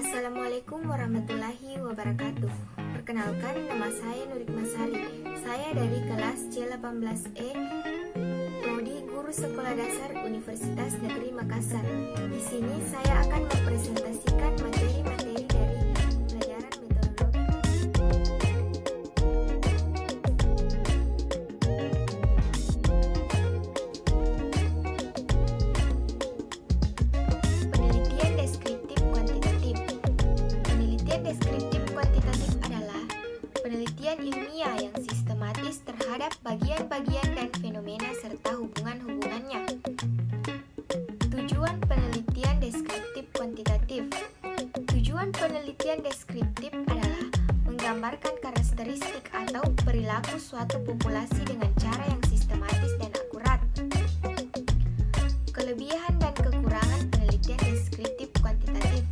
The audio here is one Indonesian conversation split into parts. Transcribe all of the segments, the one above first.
Assalamualaikum warahmatullahi wabarakatuh. Perkenalkan, nama saya Nurik Masari. Saya dari kelas C18E, Prodi Guru Sekolah Dasar Universitas Negeri Makassar. Di sini saya akan mempresentasikan materi-materi dari pelajaran metodologi. Penelitian deskriptif kuantitatif. Penelitian deskriptif kuantitatif adalah penelitian ilmiah yang sistematis terhadap bagian-bagian dan fenomena serta hubungan-hubungannya. Tujuan penelitian deskriptif kuantitatif. Tujuan penelitian deskriptif adalah menggambarkan karakteristik atau perilaku suatu populasi dengan cara yang sistematis dan akurat. Kelebihan dan kekurangan penelitian deskriptif kuantitatif.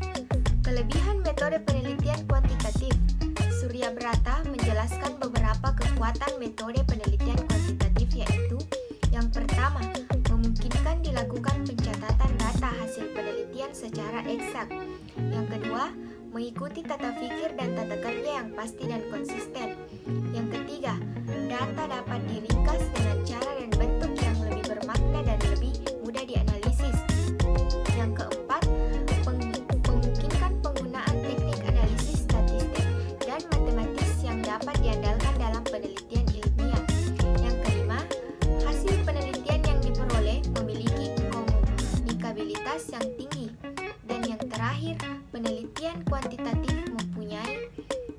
Kelebihan metode penelitian kuantitatif. Surya Brata menjelaskan beberapa kekuatan metode penelitian kuantitatif, yaitu yang pertama, memungkinkan dilakukan pencatatan data hasil penelitian secara eksak. Yang kedua, mengikuti tata pikir dan tata kerja yang pasti dan konsisten. Yang ketiga, data dapat diringkas dengan cara dan bentuk yang lebih bermakna dan lebih mudah dianalisis. Yang keempat, memungkinkan penggunaan teknik analisis statistik dan matematis yang dapat diandalkan dalam penelitian ilmiah. Yang kelima, hasil penelitian yang diperoleh memiliki komunikabilitas yang tinggi. Dan yang terakhir, penelitian kuantitatif mempunyai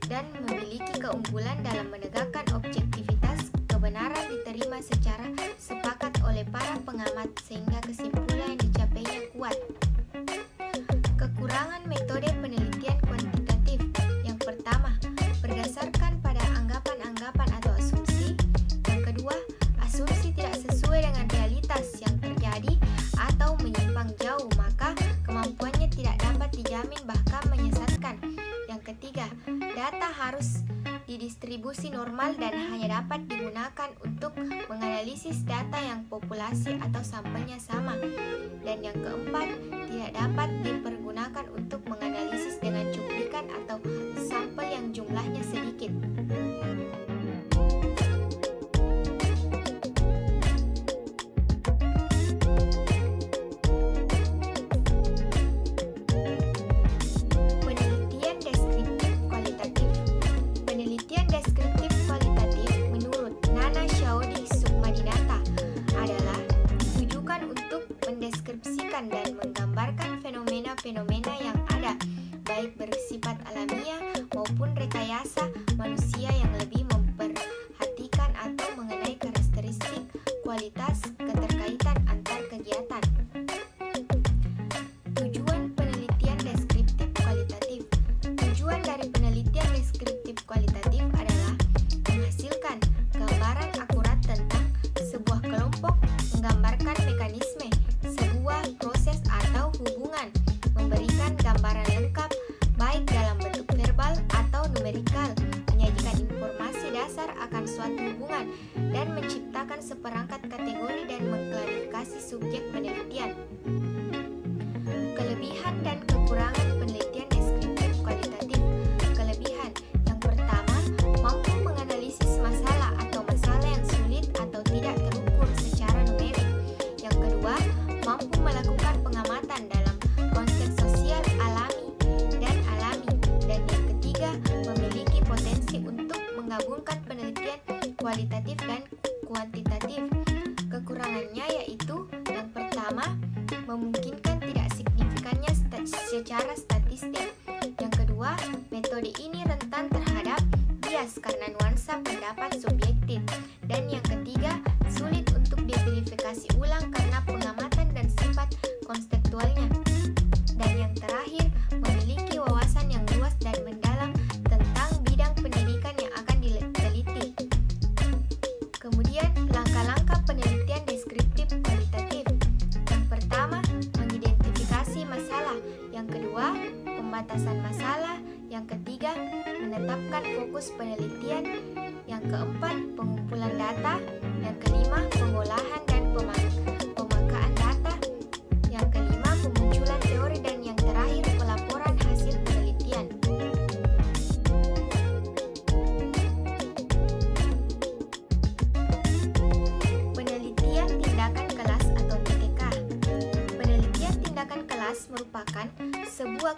dan memiliki keunggulan dalam menegakkan objektivitas, kebenaran diterima secara sepakat oleh para pengamat sehingga kesimpulan yang dicapainya kuat. Kekurangan metode penelitian kuantitatif. Yang pertama, berdasarkan pada anggapan-anggapan atau asumsi. Yang kedua, asumsi tidak sesuai dengan realitas yang terjadi atau menyimpang jauh, maka kemampuannya tidak dapat dijamin bahkan menyesatkan. Yang ketiga, data harus didistribusi normal dan hanya dapat digunakan untuk menganalisis data yang populasi atau sampelnya sama. Dan yang keempat, tidak dapat dipergunakan untuk menganalisis dengan cuplikan atau sampel yang jumlahnya sedikit. Penelitian deskriptif kualitatif. Penelitian deskriptif kualitatif menurut Nana Shaodi Sukmadinata adalah ditujukan untuk mendeskripsikan dan menggambarkan fenomena-fenomena yang ada, baik bersifat alamiah maupun rekayasa manusia, yang lebih memperhatikan atau mengenai karakteristik, kualitas, keterkaitan antar kegiatan. Tujuan penelitian deskriptif kualitatif. Tujuan dari penelitian deskriptif kualitatif adalah menghasilkan gambaran akurat tentang sebuah kelompok, menggambarkan mekanisme sebuah proses atau hubungan, memberikan gambaran lengkap baik dalam bentuk verbal atau numerikal, menyajikan informasi dasar akan suatu hubungan, dan menciptakan seperangkat kategori dan mengklarifikasi subjek penelitian. Kelebihan dan kekurangan penelitian deskriptif kualitatif. Kelebihan yang pertama, mampu menganalisis masalah atau masalah yang sulit atau tidak terukur secara numerik. Yang kedua, mampu melakukan pengamatan dalam konteks sosial alami. Dan yang ketiga, memiliki potensi untuk menggabungkan penelitian kualitatif dan kuantitatif. Kekurangannya yaitu yang pertama, memungkinkan tidak signifikannya secara statistik. Yang kedua, metode ini rentan terhadap bias karena nuansa pendapat subjektif. Dan yang ketiga, sulit untuk diverifikasi ulang karena pengamatan dan sifat konseptualnya. Dan yang terakhir, memiliki wawasan yang luas dan mendalam tentang bidang pendidikan yang akan diteliti. Kemudian, langkah-langkah penelitian deskriptif kualitatif. Yang pertama, mengidentifikasi masalah. Yang kedua, pembatasan masalah. Yang ketiga, menetapkan fokus penelitian. Yang keempat, pengumpulan data. Yang kelima, pengolahan dan pemakaan data. Yang kelima, pemunculan teori. Dan yang terakhir, pelaporan hasil penelitian.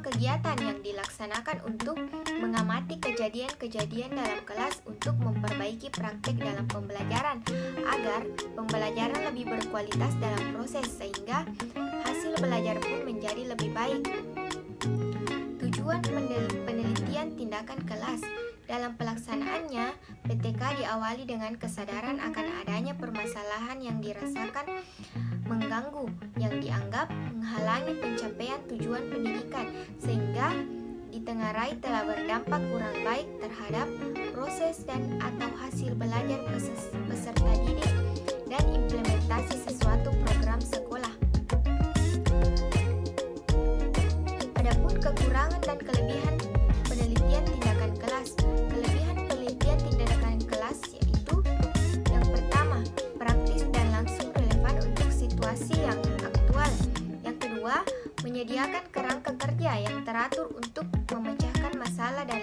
kegiatan yang dilaksanakan untuk mengamati kejadian-kejadian dalam kelas untuk memperbaiki praktek dalam pembelajaran agar pembelajaran lebih berkualitas dalam proses sehingga hasil belajar pun menjadi lebih baik. Tujuan penelitian tindakan kelas. Dalam pelaksanaannya, PTK diawali dengan kesadaran akan adanya permasalahan yang dirasakan mengganggu, yang dianggap menghalangi pencapaian tujuan pendidikan, sehingga ditengarai telah berdampak kurang baik terhadap proses dan atau hasil belajar peserta didik dan implementasi sesuatu program sekolah. Adapun kekurangan dan kelebihan penelitian tindakan kelas. Kelebihan penelitian tindakan kelas yaitu yang pertama, praktis dan langsung relevan untuk situasi yang aktual. Yang kedua, menyediakan kerangka kerja yang teratur untuk memecahkan masalah dan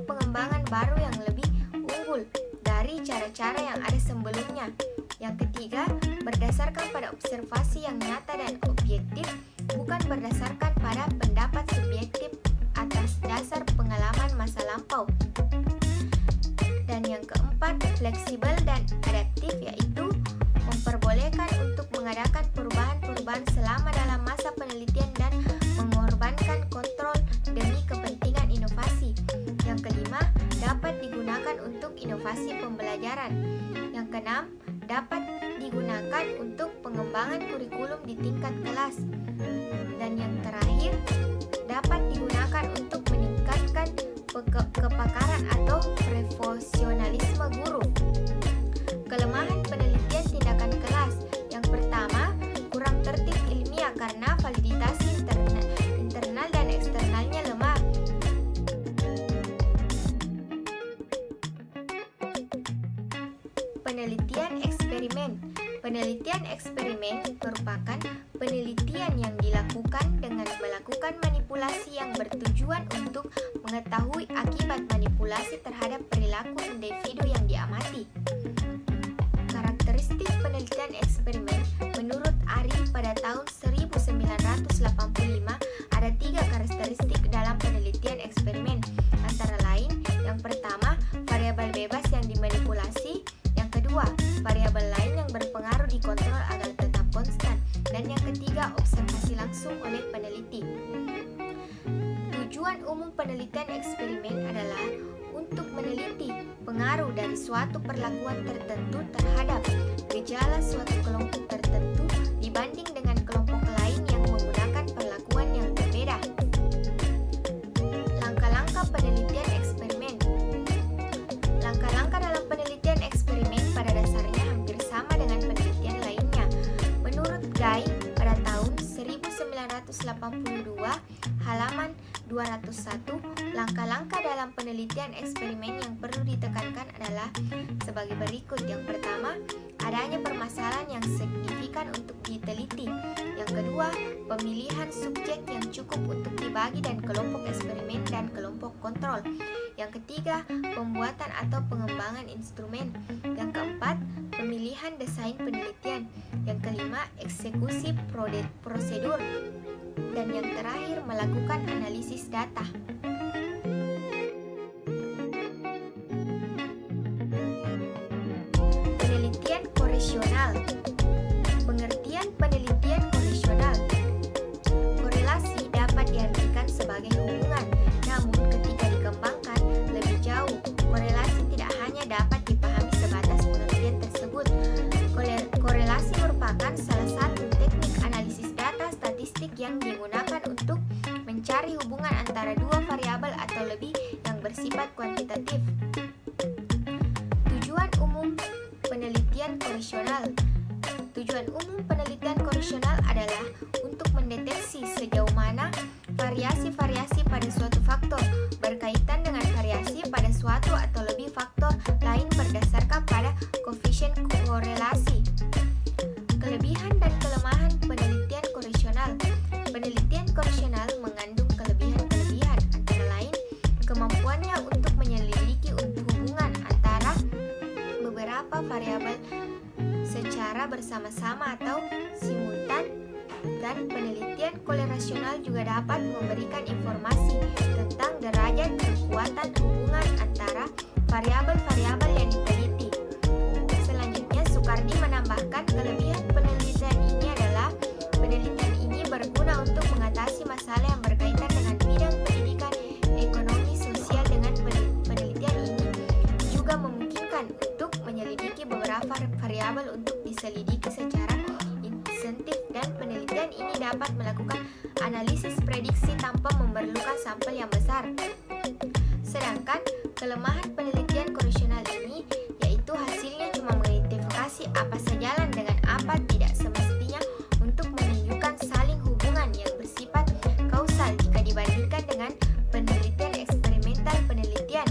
pengembangan baru yang lebih unggul dari cara-cara yang ada sebelumnya. Yang ketiga, berdasarkan pada observasi yang nyata dan objektif, bukan berdasarkan pada pendapat subjektif atas dasar pengalaman masa lampau. Dan yang keempat, fleksibel dan adaptif, yaitu memperbolehkan untuk mengadakan perubahan-perubahan selama dalam masa penelitian dan mengorbankan kontrol demi kepentingan inovasi. Yang kelima, dapat digunakan untuk inovasi pembelajaran. Yang keenam, dapat digunakan untuk pengembangan kurikulum di tingkat kelas. Dan yang terakhir, dapat digunakan untuk meningkatkan kepakaran atau profesionalisme guru. Kelemahan penelitian tindakan kelas. Yang pertama, kurang tertib ilmiah karena validitas internal dan eksternalnya lemah. Penelitian eksperimen. Penelitian eksperimen merupakan penelitian yang dilakukan dengan melakukan manipulasi yang bertujuan untuk mengetahui akibat manipulasi terhadap perilaku individu yang diamati. Karakteristik penelitian eksperimen menurut Ari pada tahun 1985 ada 3 karakteristik dalam penelitian eksperimen, antara lain yang pertama, variabel bebas yang dimanipulasi, yang kedua, variabel lain yang berpengaruh dikontrol agar tetap konstan, dan yang ketiga, observasi langsung oleh peneliti. Tujuan umum penelitian eksperimen adalah untuk meneliti pengaruh dari suatu perlakuan tertentu terhadap gejala suatu kelompok tertentu dibanding dengan kelompok lain yang menggunakan perlakuan yang berbeda. Langkah-langkah penelitian eksperimen. Langkah-langkah dalam penelitian eksperimen pada dasarnya hampir sama dengan penelitian lainnya. Menurut Guy, pada tahun 1982, halaman 201, langkah-langkah dalam penelitian eksperimen yang perlu ditekankan adalah sebagai berikut. Yang pertama, adanya permasalahan yang signifikan untuk diteliti. Yang kedua, pemilihan subjek yang cukup untuk dibagi dan kelompok eksperimen dan kelompok kontrol. Yang ketiga, pembuatan atau pengembangan instrumen. Yang keempat, pemilihan desain penelitian. Yang kelima, eksekusi prosedur. Dan yang terakhir, melakukan analisis data. Penelitian koresional. Pengertian penelitian koresional. Korelasi dapat diartikan sebagai hubungan, namun ketika dikembangkan lebih jauh, korelasi tidak hanya dapat dipahami sebatas pengertian tersebut. Korelasi merupakan salah satu teknik analisis data statistik yang digunakan untuk mencari hubungan antara dua variabel atau lebih yang bersifat kuantitatif. Tujuan umum penelitian koresional. Tujuan umum penelitian koresional adalah untuk mendeteksi sejauh mana variasi-variasi pada suatu faktor berkaitan dengan variasi pada suatu atau lebih faktor lain berdasarkan pada koefisien korelasi. Kelebihan dan kelemahan penelitian koresional. Penelitian koresional mengandung kelebihan-kelebihan, antara lain kemampuannya untuk menyelidiki hubungan antara beberapa variabel secara bersama-sama atau simultan, Dan penelitian korelasional juga dapat memberikan informasi tentang derajat kekuatan hubungan antara variabel-variabel yang diteliti. Selanjutnya, Soekardi menambahkan kelebihan penelitian ini adalah penelitian ini berguna untuk mengatasi masalah yang berkaitan dengan bidang pendidikan, ekonomi, sosial. Dengan penelitian ini juga memungkinkan untuk menyelidiki beberapa variabel untuk diselidiki secara intensif, dan penelitian ini dapat melakukan analisis prediksi tanpa memerlukan sampel yang besar. Sedangkan kelemahan penelitian korelasional ini yaitu hasilnya cuma mengidentifikasi apa sejalan dengan apa tidak semestinya untuk menunjukkan saling hubungan yang bersifat kausal jika dibandingkan dengan penelitian eksperimental penelitian.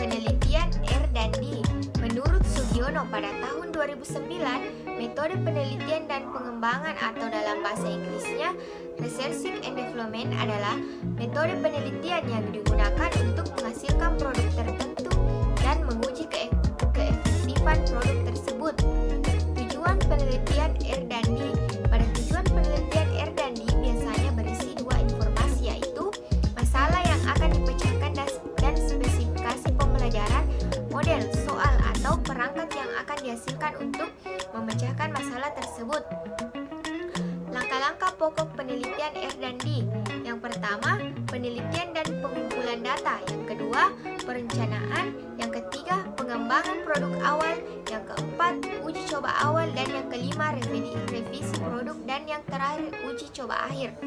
Penelitian R dan D. Menurut Sugiono pada tahun 2009, metode penelitian dan pengembangan atau dalam bahasa Inggrisnya Research and Development adalah metode penelitian yang digunakan untuk menghasilkan produk tertentu dan menguji keefektifan produk tersebut. Tujuan penelitian R dan D. Pada tujuan penelitian R dan D biasanya berisi dua informasi, yaitu masalah yang akan dipecahkan dan spesifikasi pembelajaran, model, soal, atau perangkat yang akan dihasilkan untuk memecahkan masalah tersebut. Langkah-langkah pokok penelitian R dan D. Yang pertama, penelitian dan pengumpulan data. Yang kedua, perencanaan. Yang ketiga, pengembangan produk awal. Yang keempat, uji coba awal. Dan yang kelima, revisi produk. Dan yang terakhir, uji coba akhir.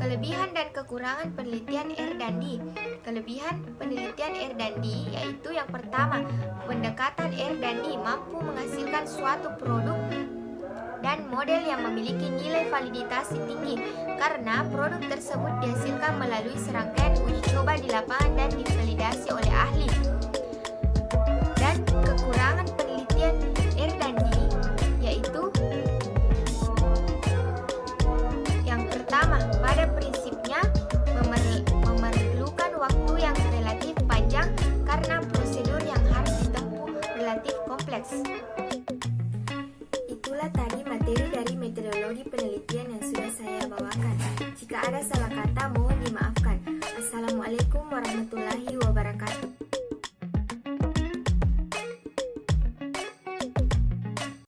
Kelebihan dan kekurangan penelitian R dan D. Kelebihan penelitian R dan D yaitu yang pertama, pendekatan R dan D mampu menghasilkan suatu produk dan model yang memiliki nilai validasi tinggi karena produk tersebut dihasilkan melalui serangkaian uji coba di lapangan dan divalidasi oleh ahli. Dan kekurangan penelitian R dan D yaitu yang pertama, pada prinsipnya memerlukan waktu yang relatif panjang karena prosedur yang harus ditempuh relatif kompleks. Itulah tadi materi dari metodologi penelitian yang sudah saya bawakan. Jika ada salah kata, mohon dimaafkan. Assalamualaikum warahmatullahi wabarakatuh.